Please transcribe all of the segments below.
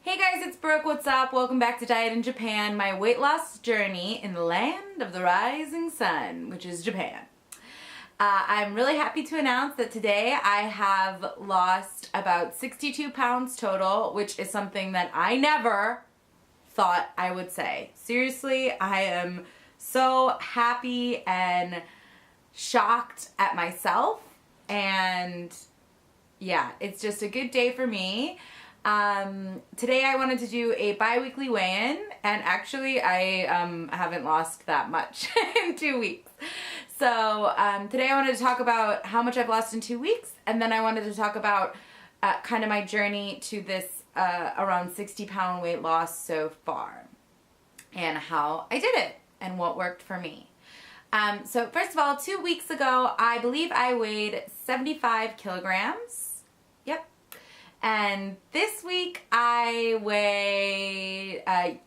Hey guys, it's Brooke. What's up? Welcome back to Diet in Japan, my weight loss journey in the land of the rising sun, which is Japan. I'm really happy to announce that today I have lost about 62 pounds total, which is something that I never thought I would say. Seriously, I am so happy and shocked at myself, and yeah, it's just a good day for me. Today I wanted to do a bi-weekly weigh-in, and actually I haven't lost that much in 2 weeks. So today I wanted to talk about how much I've lost in 2 weeks, and then I wanted to talk about kind of my journey to this around 60-pound weight loss so far, and how I did it and what worked for me. So first of all, 2 weeks ago, I believe I weighed 75 kilograms. Yep. And this week I weighed,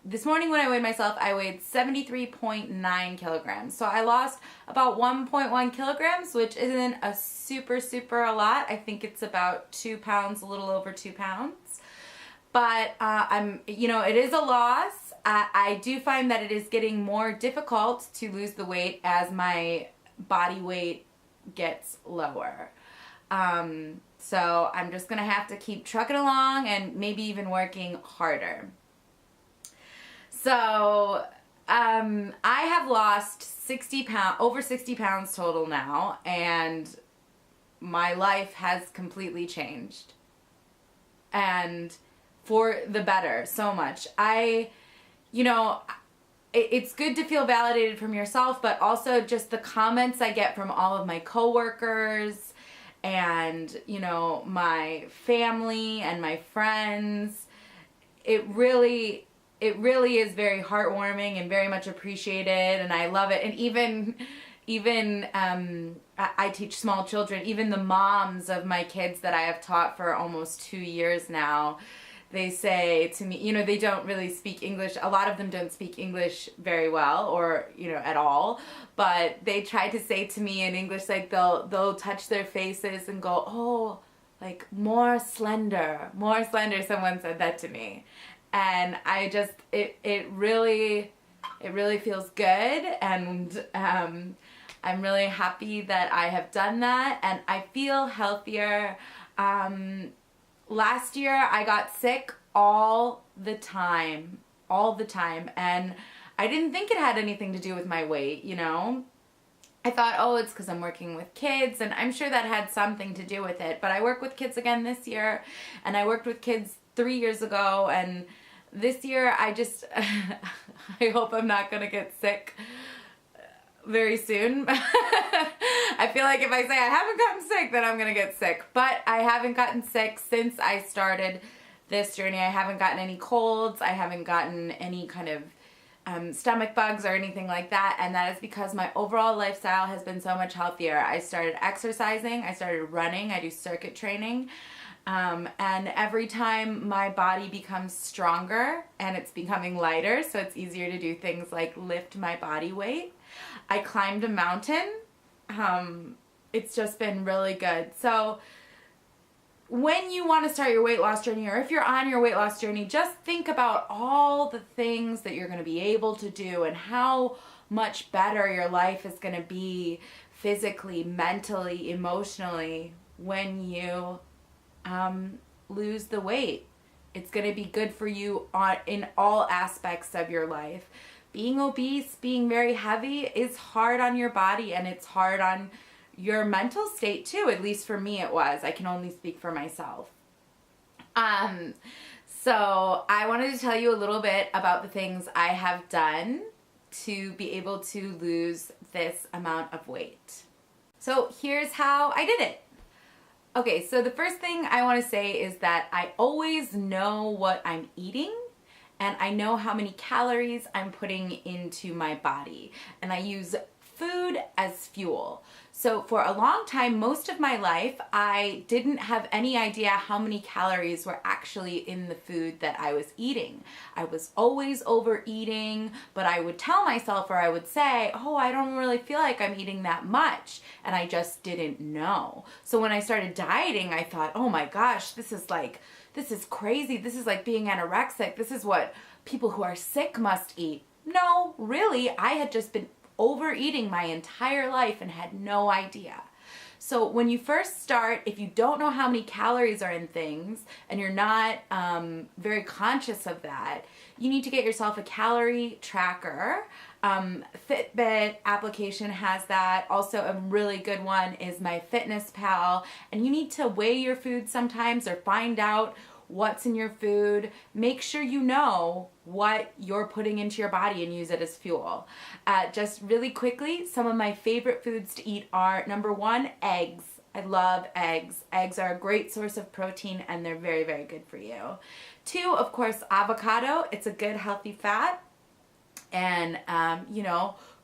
this morning when I weighed myself, I weighed 73.9 kilograms. So I lost about 1.1 kilograms, which isn't a super a lot. I think it's about 2 pounds, a little over 2 pounds. But it is a loss. I do find that it is getting more difficult to lose the weight as my body weight gets lower. So I'm just gonna have to keep trucking along and maybe even working harder. So I have lost over 60 pounds total now, and my life has completely changed, and for the better, so much. It's good to feel validated from yourself, but also just the comments I get from all of my coworkers and my family and my friends. It really is very heartwarming and very much appreciated, and I love it. And even I teach small children, even the moms of my kids that I have taught for almost 2 years now, they say to me, they don't really speak English. A lot of them don't speak English very well, or, at all. But they try to say to me in English, like they'll touch their faces and go, oh, like more slender. Someone said that to me. And I just, it really feels good. And I'm really happy that I have done that. And I feel healthier. Last year I got sick all the time, and I didn't think it had anything to do with my weight, I thought, oh, it's because I'm working with kids, and I'm sure that had something to do with it, but I work with kids again this year, and I worked with kids 3 years ago, and this year I just, I hope I'm not gonna get sick very soon. I feel like if I say I haven't gotten sick, then I'm gonna get sick. But I haven't gotten sick since I started this journey. I haven't gotten any colds. I haven't gotten any kind of stomach bugs or anything like that. And that is because my overall lifestyle has been so much healthier. I started exercising. I started running. I do circuit training. And every time my body becomes stronger and it's becoming lighter, so it's easier to do things like lift my body weight. I climbed a mountain. It's just been really good. So when you want to start your weight loss journey, or if you're on your weight loss journey, just think about all the things that you're going to be able to do and how much better your life is going to be physically, mentally, emotionally when you lose the weight. It's going to be good for you in all aspects of your life. Being obese, being very heavy is hard on your body, and it's hard on your mental state too. At least for me it was. I can only speak for myself. So I wanted to tell you a little bit about the things I have done to be able to lose this amount of weight. So here's how I did it. Okay, so the first thing I want to say is that I always know what I'm eating, and I know how many calories I'm putting into my body, and I use food as fuel. So for a long time, most of my life, I didn't have any idea how many calories were actually in the food that I was eating. I was always overeating, but I would tell myself, or I would say, oh, I don't really feel like I'm eating that much, and I just didn't know. So when I started dieting, I thought, oh my gosh, this is like this is crazy. This is like being anorexic. This is what people who are sick must eat. No, really, I had just been overeating my entire life and had no idea. So when you first start, if you don't know how many calories are in things and you're not very conscious of that, you need to get yourself a calorie tracker. Fitbit application has that. Also a really good one is MyFitnessPal. And you need to weigh your food sometimes or find out what's in your food. Make sure you know what you're putting into your body and use it as fuel. Just really quickly, some of my favorite foods to eat are, number one, eggs. I love eggs. Eggs are a great source of protein and they're very, very good for you. Two, of course, avocado. It's a good, healthy fat. And,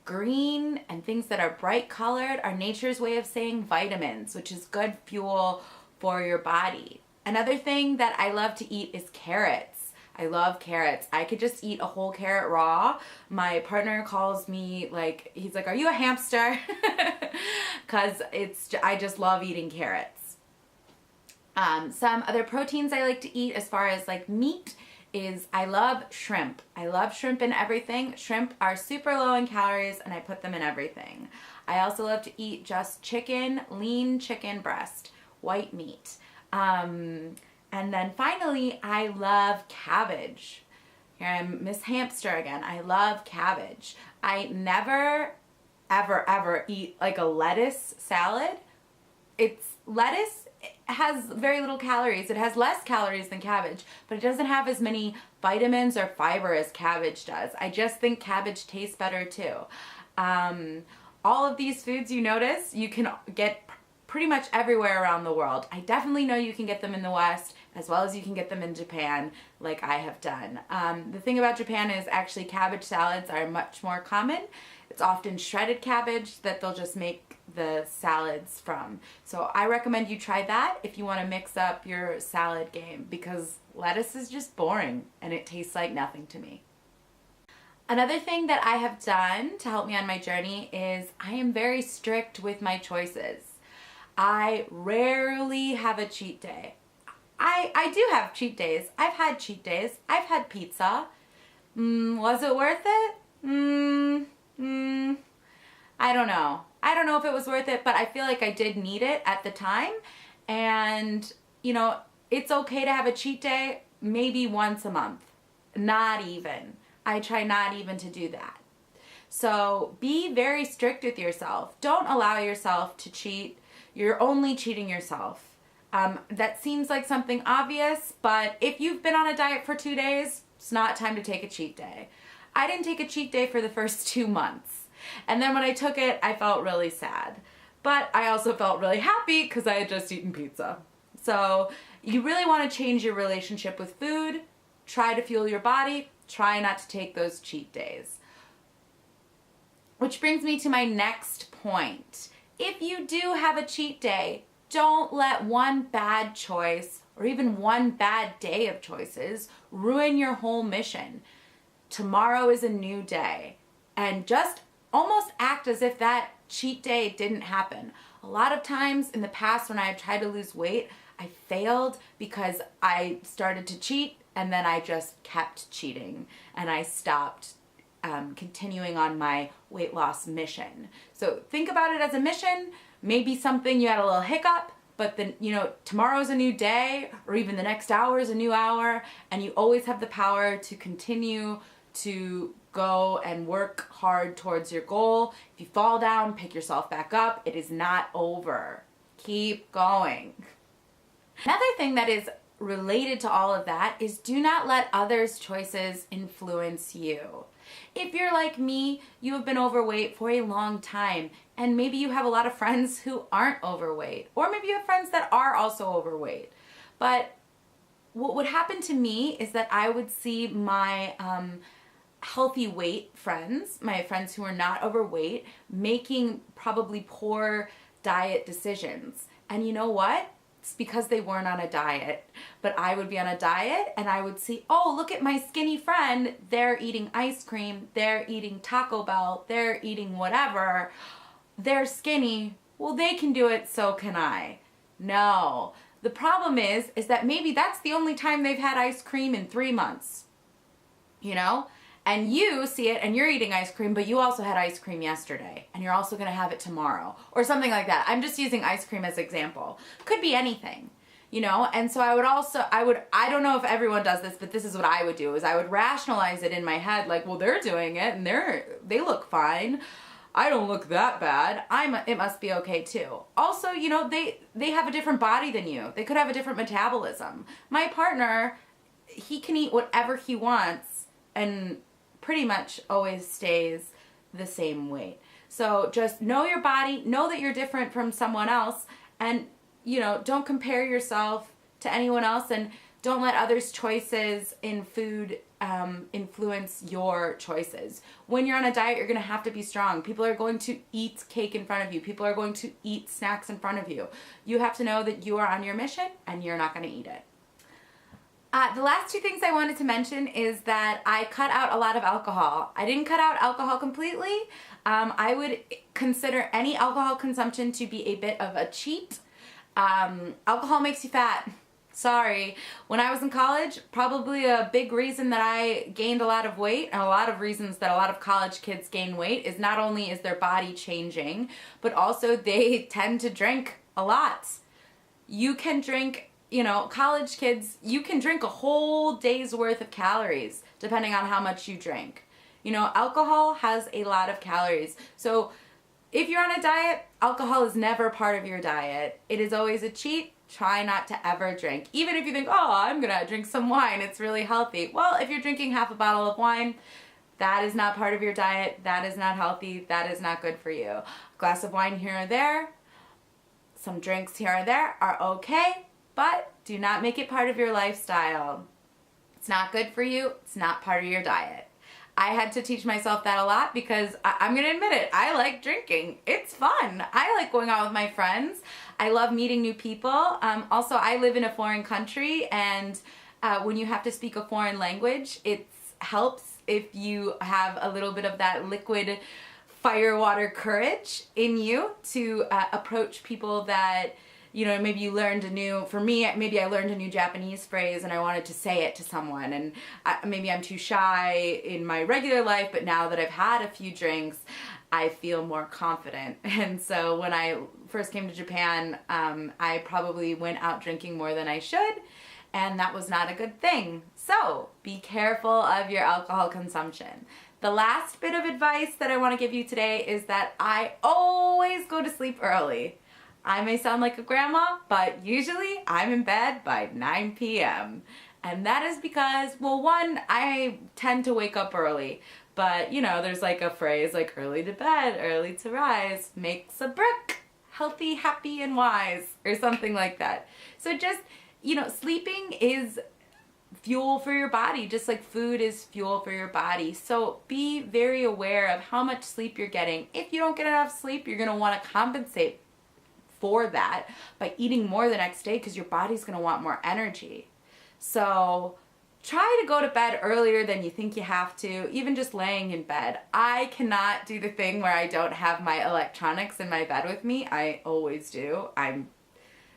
green and things that are bright colored are nature's way of saying vitamins, which is good fuel for your body. Another thing that I love to eat is carrots. I love carrots. I could just eat a whole carrot raw. My partner calls me he's like, are you a hamster? Because I just love eating carrots. Some other proteins I like to eat as far as meat is I love shrimp. I love shrimp in everything. Shrimp are super low in calories and I put them in everything. I also love to eat just chicken, lean chicken breast, white meat. And then finally, I love cabbage. Here I'm Miss Hamster again. I love cabbage. I never, ever, ever eat a lettuce salad. Lettuce has very little calories. It has less calories than cabbage, but it doesn't have as many vitamins or fiber as cabbage does. I just think cabbage tastes better too. All of these foods you notice, you can get pretty much everywhere around the world. I definitely know you can get them in the West as well as you can get them in Japan like I have done. The thing about Japan is actually cabbage salads are much more common. It's often shredded cabbage that they'll just make the salads from. So I recommend you try that if you want to mix up your salad game because lettuce is just boring and it tastes like nothing to me. Another thing that I have done to help me on my journey is I am very strict with my choices. I rarely have a cheat day. I do have cheat days. I've had cheat days. I've had pizza. Was it worth it? I don't know. I don't know if it was worth it, but I feel like I did need it at the time. And, it's okay to have a cheat day maybe once a month. Not even. I try not even to do that. So be very strict with yourself. Don't allow yourself to cheat. You're only cheating yourself. That seems like something obvious, but if you've been on a diet for 2 days, it's not time to take a cheat day. I didn't take a cheat day for the first 2 months. And then when I took it, I felt really sad. But I also felt really happy because I had just eaten pizza. So you really want to change your relationship with food. Try to fuel your body. Try not to take those cheat days. Which brings me to my next point. If you do have a cheat day, don't let one bad choice or even one bad day of choices ruin your whole mission. Tomorrow is a new day. And just almost act as if that cheat day didn't happen. A lot of times in the past when I tried to lose weight, I failed because I started to cheat and then I just kept cheating and I stopped continuing on my weight loss mission. So think about it as a mission, maybe something you had a little hiccup, but then, tomorrow's a new day or even the next hour is a new hour and you always have the power to continue to go and work hard towards your goal. If you fall down, pick yourself back up. It is not over. Keep going. Another thing that is related to all of that is do not let others' choices influence you. If you're like me, you have been overweight for a long time and maybe you have a lot of friends who aren't overweight or maybe you have friends that are also overweight. But what would happen to me is that I would see my healthy weight friends, my friends who are not overweight, making probably poor diet decisions. And you know what? It's because they weren't on a diet. But I would be on a diet and I would see, oh, look at my skinny friend. They're eating ice cream. They're eating Taco Bell. They're eating whatever. They're skinny. Well, they can do it, so can I. No. The problem is that maybe that's the only time they've had ice cream in 3 months, you know? And you see it and you're eating ice cream, but you also had ice cream yesterday and you're also gonna have it tomorrow or something like that. I'm just using ice cream as an example. Could be anything, you know? And so I don't know if everyone does this, but this is what I would do, is I would rationalize it in my head, like, well, they're doing it and they look fine. I don't look that bad. It must be okay too. Also, you know, they have a different body than you. They could have a different metabolism. My partner, he can eat whatever he wants and pretty much always stays the same weight. So just know your body, know that you're different from someone else, and, you know, don't compare yourself to anyone else, and don't let others' choices in food influence your choices. When you're on a diet, you're going to have to be strong. People are going to eat cake in front of you. People are going to eat snacks in front of you. You have to know that you are on your mission and you're not going to eat it. The last two things I wanted to mention is that I cut out a lot of alcohol. I didn't cut out alcohol completely. I would consider any alcohol consumption to be a bit of a cheat. Alcohol makes you fat. Sorry. When I was in college, probably a big reason that I gained a lot of weight, and a lot of reasons that a lot of college kids gain weight, is not only is their body changing, but also they tend to drink a lot. You can drink, you know, college kids, you can drink a whole day's worth of calories depending on how much you drink. You know, alcohol has a lot of calories. So if you're on a diet, alcohol is never part of your diet. It is always a cheat. Try not to ever drink. Even if you think, oh, I'm gonna drink some wine, it's really healthy. Well, if you're drinking half a bottle of wine, that is not part of your diet. That is not healthy. That is not good for you. A glass of wine here or there, some drinks here or there are okay, but do not make it part of your lifestyle. It's not good for you. It's not part of your diet. I had to teach myself that a lot because I'm going to admit it. I like drinking. It's fun. I like going out with my friends. I love meeting new people. Also, I live in a foreign country, and when you have to speak a foreign language, it helps if you have a little bit of that liquid fire water courage in you to approach people that, you know, maybe you learned for me, maybe I learned a new Japanese phrase and I wanted to say it to someone, and maybe I'm too shy in my regular life, but now that I've had a few drinks, I feel more confident. And so when I first came to Japan, I probably went out drinking more than I should, and that was not a good thing. So be careful of your alcohol consumption. The last bit of advice that I want to give you today is that I always go to sleep early. I may sound like a grandma, but usually I'm in bed by 9 p.m. And that is because, well, one, I tend to wake up early. But, you know, there's like a phrase like early to bed, early to rise, makes a brick healthy, happy, and wise, or something like that. So just, you know, sleeping is fuel for your body, just like food is fuel for your body. So be very aware of how much sleep you're getting. If you don't get enough sleep, you're going to want to compensate for that by eating more the next day, because your body's going to want more energy. So try to go to bed earlier than you think you have to, even just laying in bed. I cannot do the thing where I don't have my electronics in my bed with me. I always do.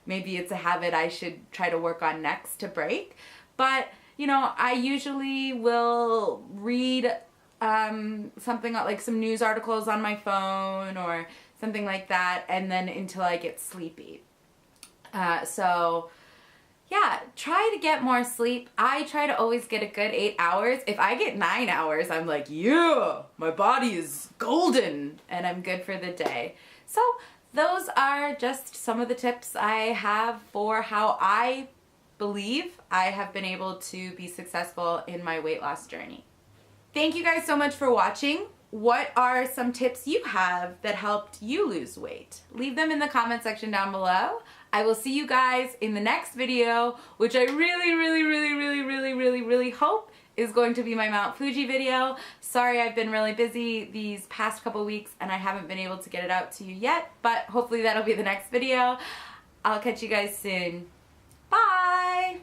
Maybe it's a habit I should try to work on next to break. But, you know, I usually will read something like some news articles on my phone or something like that, and then until I get sleepy. So yeah, try to get more sleep. I try to always get a good 8 hours. If I get 9 hours, I'm like, yeah, my body is golden, and I'm good for the day. So those are just some of the tips I have for how I believe I have been able to be successful in my weight loss journey. Thank you guys so much for watching. What are some tips you have that helped you lose weight? Leave them in the comment section down below. I will see you guys in the next video, which I really hope is going to be my Mount Fuji video. Sorry, I've been really busy these past couple weeks and I haven't been able to get it out to you yet, but hopefully that'll be the next video. I'll catch you guys soon. Bye!